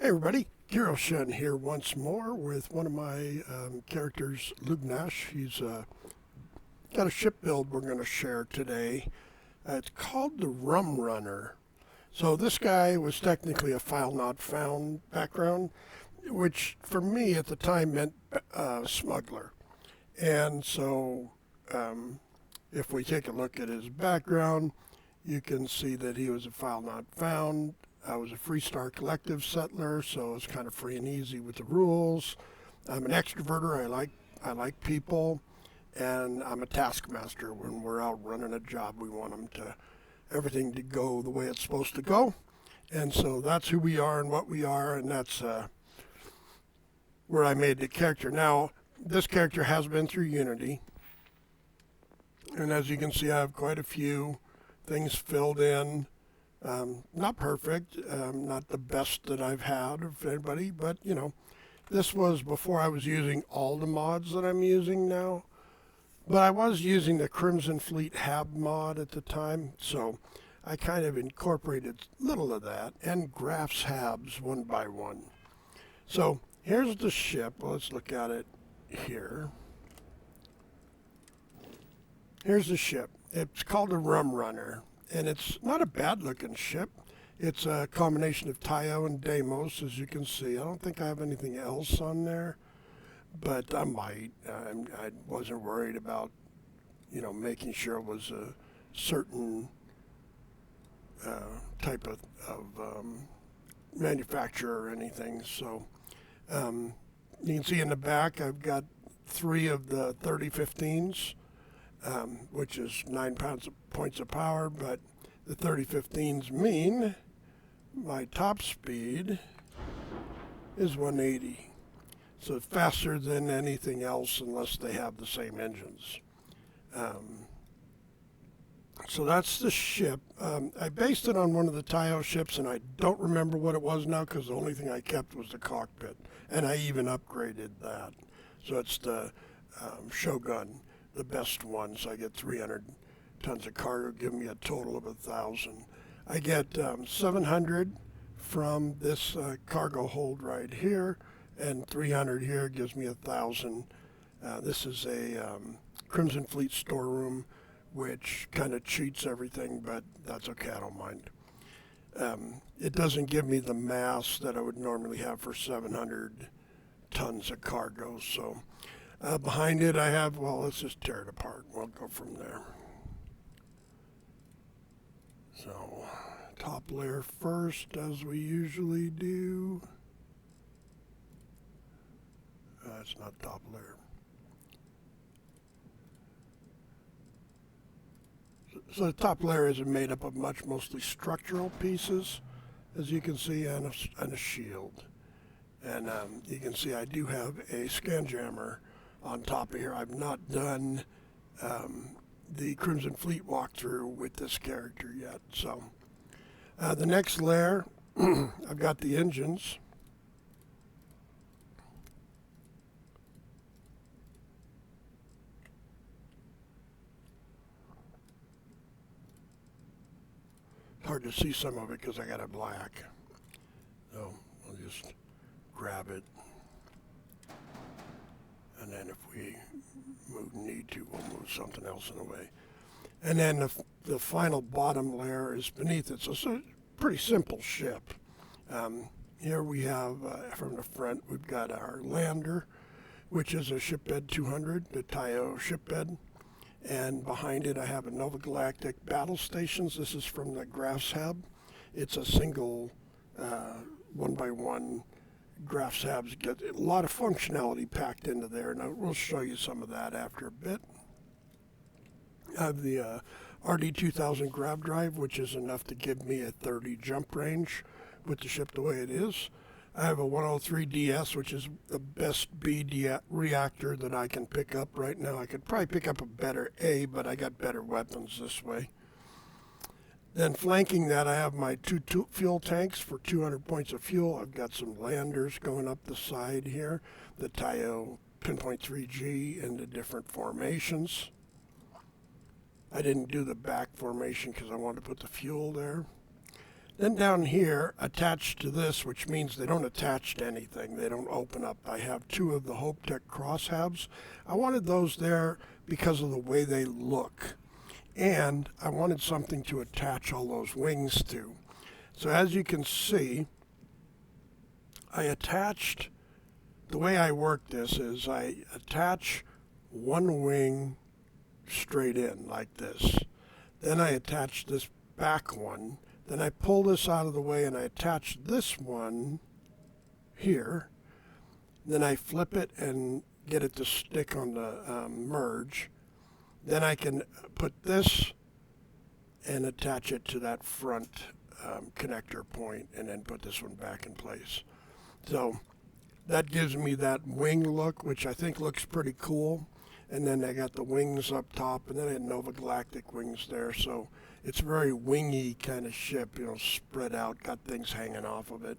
Hey everybody, Kiro Shen here once more with one of my characters, Nash. He's got a ship build we're going to share today. It's called the Rum Runner. So this guy was technically a file not found background, which for me at the time meant smuggler. And so if we take a look at his background, you can see that he was a file not found. I was a Freestar Collective settler, so it's kind of free and easy with the rules. I'm an extroverter. I like people, and I'm a taskmaster. When we're out running a job, we want everything to go the way it's supposed to go. And so that's who we are and what we are, and that's where I made the character. Now, this character has been through Unity, and as you can see, I have quite a few things filled in. Not perfect, not the best that I've had of anybody, but you know, this was before I was using all the mods that I'm using now. But I was using the Crimson Fleet Hab mod at the time, so I kind of incorporated little of that and graphs habs one by one. So here's the ship. Let's look at it here. Here's the ship. It's called a Rum Runner. And it's not a bad looking ship. It's a combination of Tayo and Deimos, as you can see. I don't think I have anything else on there, but I might. I wasn't worried about, making sure it was a certain type of manufacturer or anything. So you can see in the back I've got 3 of the 3015s. Which is 9 points of power, but the 3015s mean my top speed is 180. So it's faster than anything else unless they have the same engines. So that's the ship. I based it on one of the Tayo ships, and I don't remember what it was now because the only thing I kept was the cockpit, and I even upgraded that. So it's the Shogun, the best one, so I get 300 tons of cargo, give me a total of 1,000. I get 700 from this cargo hold right here, and 300 here gives me 1,000. This is a Crimson Fleet storeroom, which kind of cheats everything, but that's okay, I don't mind. It doesn't give me the mass that I would normally have for 700 tons of cargo, so behind it I have, well, let's just tear it apart. We'll go from there. So, top layer first, as we usually do. It's not top layer. So the top layer is made up of mostly structural pieces, as you can see, and a shield. And you can see I do have a scan jammer on top of here. I've not done the Crimson Fleet walkthrough with this character yet. So the next layer, I've got the engines. Hard to see some of it because I got it black. So I'll just grab it. And then if we need to, we'll move something else in the way. And then the final bottom layer is beneath it. So it's a pretty simple ship. Here we have, from the front, we've got our lander, which is a shipbed 200, the Tayo shipbed. And behind it I have a Nova Galactic battle stations. This is from the Graphs Hub. It's a single 1x1 Graphs Hubs. Get a lot of functionality packed into there, and we'll show you some of that after a bit. I have the RD2000 grav drive, which is enough to give me a 30 jump range with the ship the way it is. I have a 103 DS, which is the best B reactor that I can pick up right now. I could probably pick up a better A, but I got better weapons this way. Then flanking that, I have my 2 fuel tanks for 200 points of fuel. I've got some landers going up the side here, the Tayo Pinpoint 3G in the different formations. I didn't do the back formation because I wanted to put the fuel there. Then down here, attached to this, which means they don't attach to anything, they don't open up, I have two of the Hope Tech crosshabs. I wanted those there because of the way they look. And I wanted something to attach all those wings to. So as you can see, I attached, the way I work this is I attach one wing straight in like this. Then I attach this back one. Then I pull this out of the way and I attach this one here. Then I flip it and get it to stick on the merge. Then I can put this and attach it to that front connector point and then put this one back in place. So that gives me that wing look, which I think looks pretty cool. And then I got the wings up top, and then I had Nova Galactic wings there. So it's a very wingy kind of ship, you know, spread out, got things hanging off of it.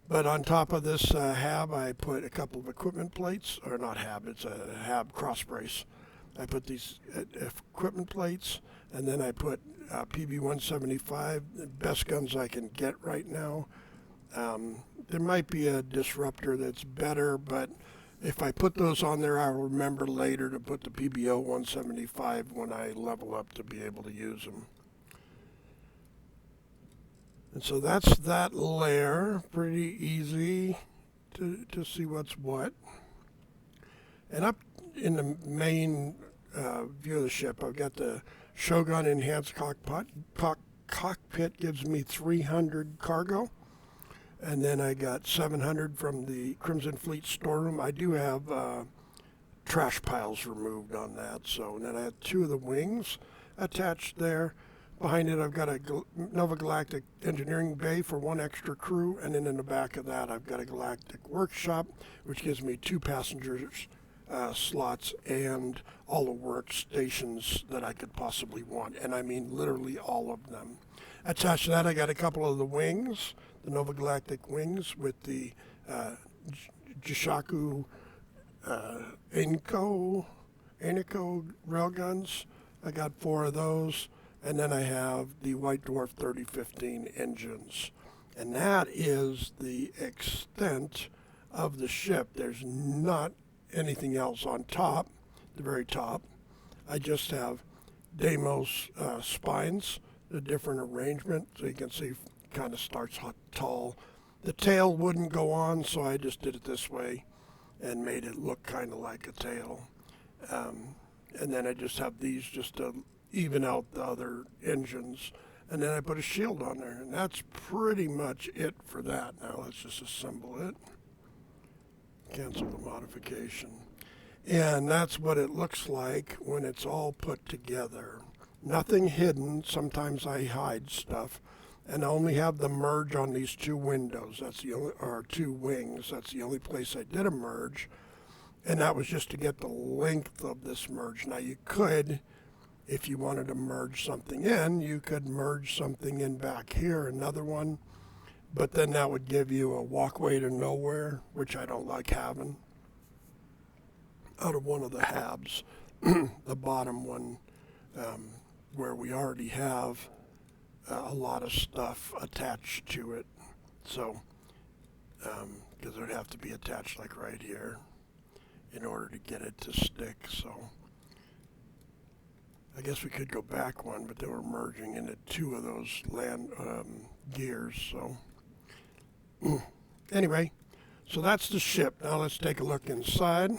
But on top of this hab, I put a couple of equipment plates, or not hab, it's a hab cross brace. I put these equipment plates, and then I put PB-175, the best guns I can get right now. There might be a disruptor that's better, but if I put those on there, I'll remember later to put the PBO-175 when I level up to be able to use them. And so that's that layer, pretty easy to see what's what. And up in the main view of the ship, I've got the Shogun Enhanced Cockpit gives me 300 cargo. And then I got 700 from the Crimson Fleet storeroom. I do have trash piles removed on that. So and then I had two of the wings attached there. Behind it, I've got a Nova Galactic engineering bay for one extra crew. And then in the back of that, I've got a Galactic workshop, which gives me two passengers slots and all the workstations that I could possibly want. And I mean literally all of them. Attached to that, I got a couple of the wings, the Nova Galactic wings with the Jishaku Inco railguns. I got 4 of those. And then I have the White Dwarf 3015 engines. And that is the extent of the ship. There's not anything else on top, the very top. I just have Deimos spines, a different arrangement, so you can see kind of starts tall. The tail wouldn't go on, so I just did it this way and made it look kind of like a tail. And then I just have these just to even out the other engines. And then I put a shield on there, and that's pretty much it for that. Now let's just assemble it. Cancel the modification. And that's what it looks like when it's all put together. Nothing hidden. Sometimes I hide stuff. And I only have the merge on these 2 windows. That's the only, or 2 wings. That's the only place I did a merge. And that was just to get the length of this merge. Now you could, if you wanted to merge something in, you could merge something in back here, another one. But then that would give you a walkway to nowhere, which I don't like having. Out of one of the habs, the bottom one, where we already have a lot of stuff attached to it. So, because it would have to be attached like right here in order to get it to stick. So, I guess we could go back one, but they were merging into 2 of those land gears. So, anyway, so that's the ship. Now let's take a look inside.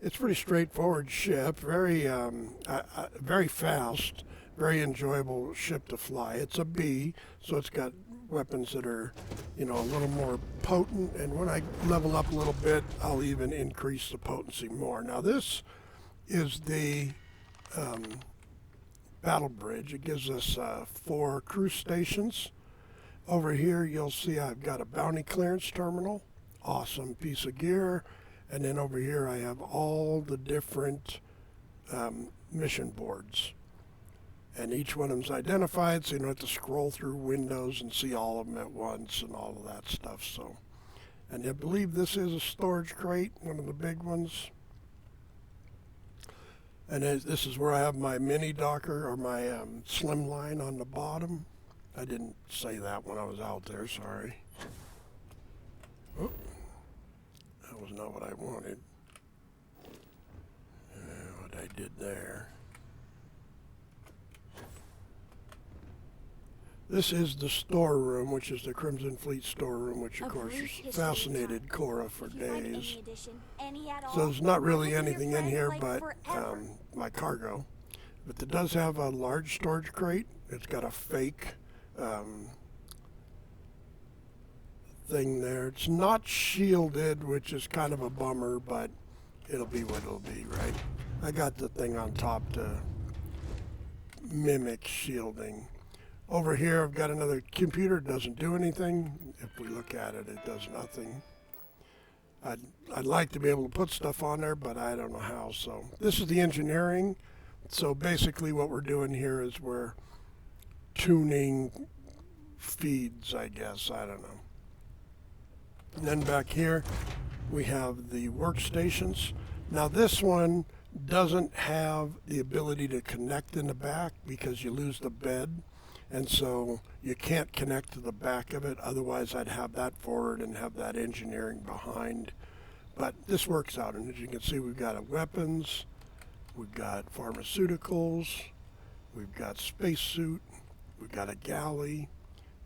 It's a pretty straightforward ship, very very fast, very enjoyable ship to fly. It's a B, so it's got weapons that are, you know, a little more potent. And when I level up a little bit, I'll even increase the potency more. Now this is the battle bridge. It gives us 4 crew stations. Over here, you'll see I've got a bounty clearance terminal. Awesome piece of gear. And then over here I have all the different mission boards. And each one of them's identified, so you don't have to scroll through windows and see all of them at once and all of that stuff. So, and I believe this is a storage crate, one of the big ones. And this is where I have my mini docker or my slim line on the bottom. I didn't say that when I was out there, sorry. Oh, that was not what I wanted. What I did there. This is the storeroom, which is the Crimson Fleet storeroom, which of course fascinated Cora for days. So there's not really anything in here but my cargo. But it does have a large storage crate. It's got a fake thing there. It's not shielded, which is kind of a bummer, but it'll be what it'll be, right? I got the thing on top to mimic shielding. Over here, I've got another computer. It doesn't do anything. If we look at it, it does nothing. I'd like to be able to put stuff on there, but I don't know how. So this is the engineering. So basically what we're doing here is we're tuning feeds, I guess. I don't know. And then back here, we have the workstations. Now this one doesn't have the ability to connect in the back because you lose the bed. And so you can't connect to the back of it. Otherwise, I'd have that forward and have that engineering behind. But this works out. And as you can see, we've got weapons, we've got pharmaceuticals, we've got spacesuit, we've got a galley,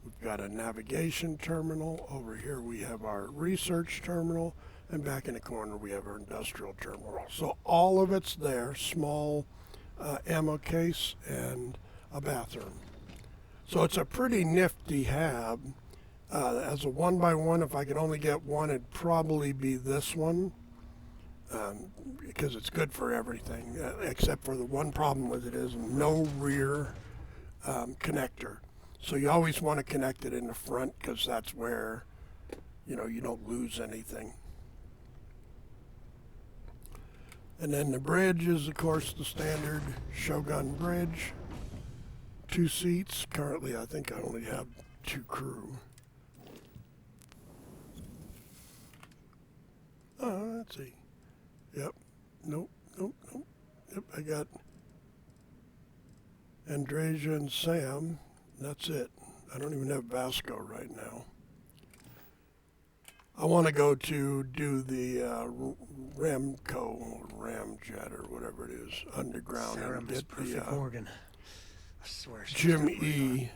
we've got a navigation terminal. Over here, we have our research terminal. And back in the corner, we have our industrial terminal. So all of it's there, small ammo case and a bathroom. So it's a pretty nifty hab. As a 1x1, if I could only get one, it'd probably be this one because it's good for everything, except for the one problem with it is no rear connector. So you always want to connect it in the front because that's where, you know, you don't lose anything. And then the bridge is, of course, the standard Shogun bridge. 2 seats. Currently, I think I only have 2 crew. Let's see. Yep. Nope. Yep, I got Andreja and Sam. That's it. I don't even have Vasco right now. I want to go to do the Ramjet or whatever it is, underground, Sarah and get the Morgan. I swear Jim E.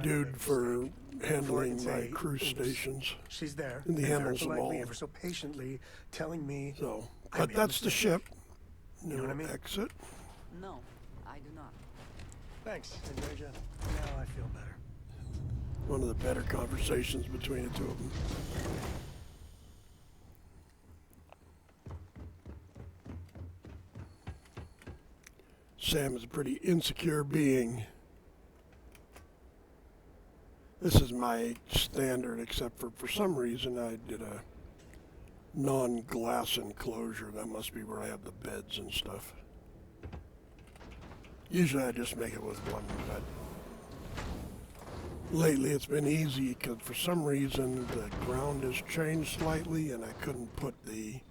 dude for handling my crew stations. She's there. And he handles them all. Ever so patiently telling me. So, but that's the ship. You know what I mean? Exit. No, I do not. Thanks, Andreja. Now I feel better. One of the better conversations between the two of them. Sam is a pretty insecure being. This is my standard, except for some reason I did a non-glass enclosure. That must be where I have the beds and stuff. Usually I just make it with one, but lately it's been easy because for some reason the ground has changed slightly and I couldn't put the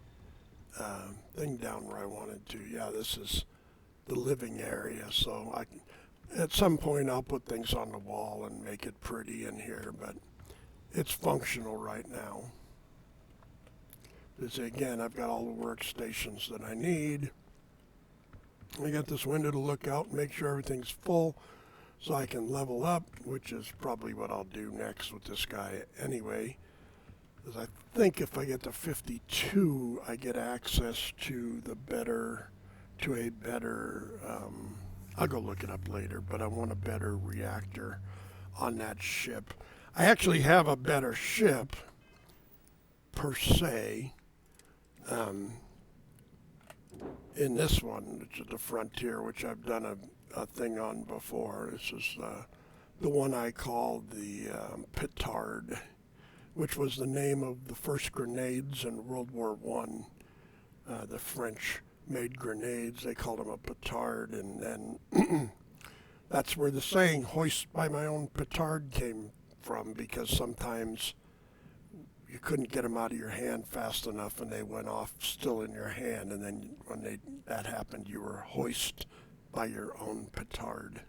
thing down where I wanted to. Yeah, this is the living area, so at some point I'll put things on the wall and make it pretty in here, but it's functional right now. Because again, I've got all the workstations that I need. I got this window to look out and make sure everything's full so I can level up, which is probably what I'll do next with this guy anyway. Because I think if I get to 52, I get access to a better, I'll go look it up later, but I want a better reactor on that ship. I actually have a better ship, per se, in this one, which is the Frontier, which I've done a thing on before. This is the one I called the Petard, which was the name of the first grenades in World War I. The French made grenades. They called them a petard, and then that's where the saying "hoist by my own petard" came from, because sometimes you couldn't get them out of your hand fast enough and they went off still in your hand, and then when that happened, you were hoist by your own petard.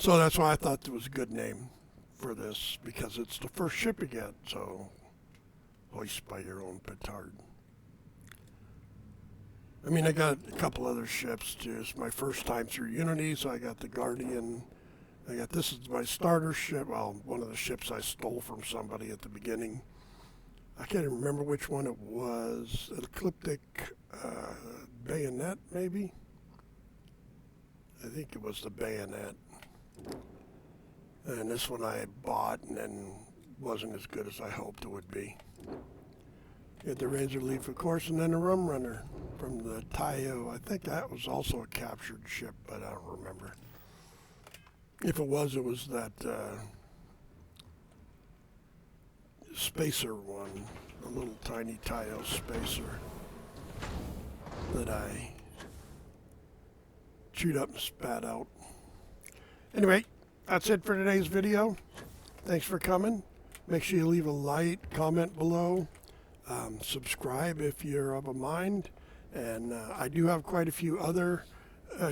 So that's why I thought it was a good name for this, because it's the first ship you get, so hoist by your own petard. I mean, I got a couple other ships too. It's my first time through Unity, so I got the Guardian. This is my starter ship. Well, one of the ships I stole from somebody at the beginning. I can't even remember which one it was. Ecliptic Bayonet, maybe? I think it was the Bayonet. And this one I bought and then wasn't as good as I hoped it would be. Get the Razor Leaf, of course, and then the Rum Runner from the Tayo. I think that was also a captured ship, but I don't remember. If it was that spacer one, a little tiny Tayo spacer that I chewed up and spat out. Anyway, that's it for today's video. Thanks for coming. Make sure you leave a like, comment below. Subscribe if you're of a mind. And I do have quite a few other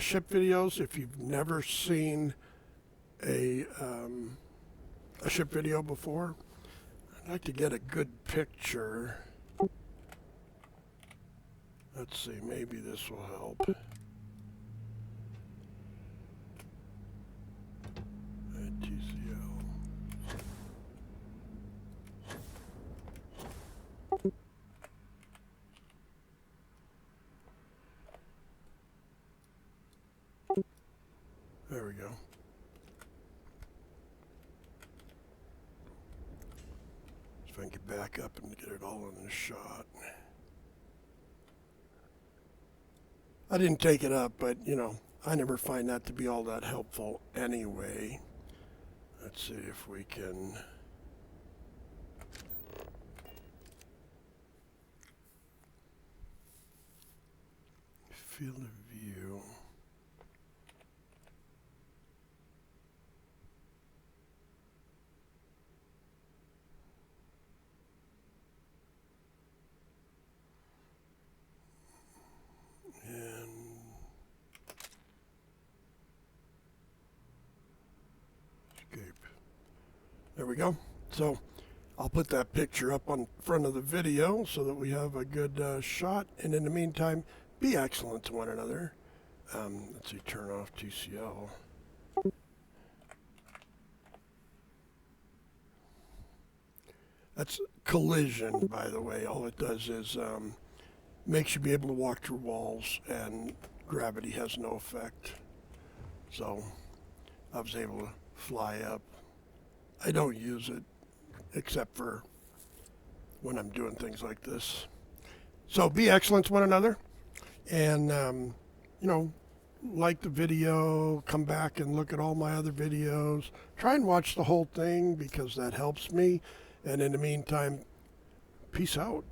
ship videos. If you've never seen a ship video before, I'd like to get a good picture. Let's see, maybe this will help. TCL. There we go. If I can get back up and get it all in the shot. I didn't take it up, but you know, I never find that to be all that helpful anyway. Let's see if we can. Field of view. There we go. So I'll put that picture up on front of the video so that we have a good shot. And in the meantime, be excellent to one another. Let's see, turn off TCL. That's collision, by the way. All it does is makes you be able to walk through walls, and gravity has no effect. So I was able to fly up. I don't use it except for when I'm doing things like this. So be excellent to one another, and you know, like the video, come back and look at all my other videos. Try and watch the whole thing because that helps me. And in the meantime, peace out.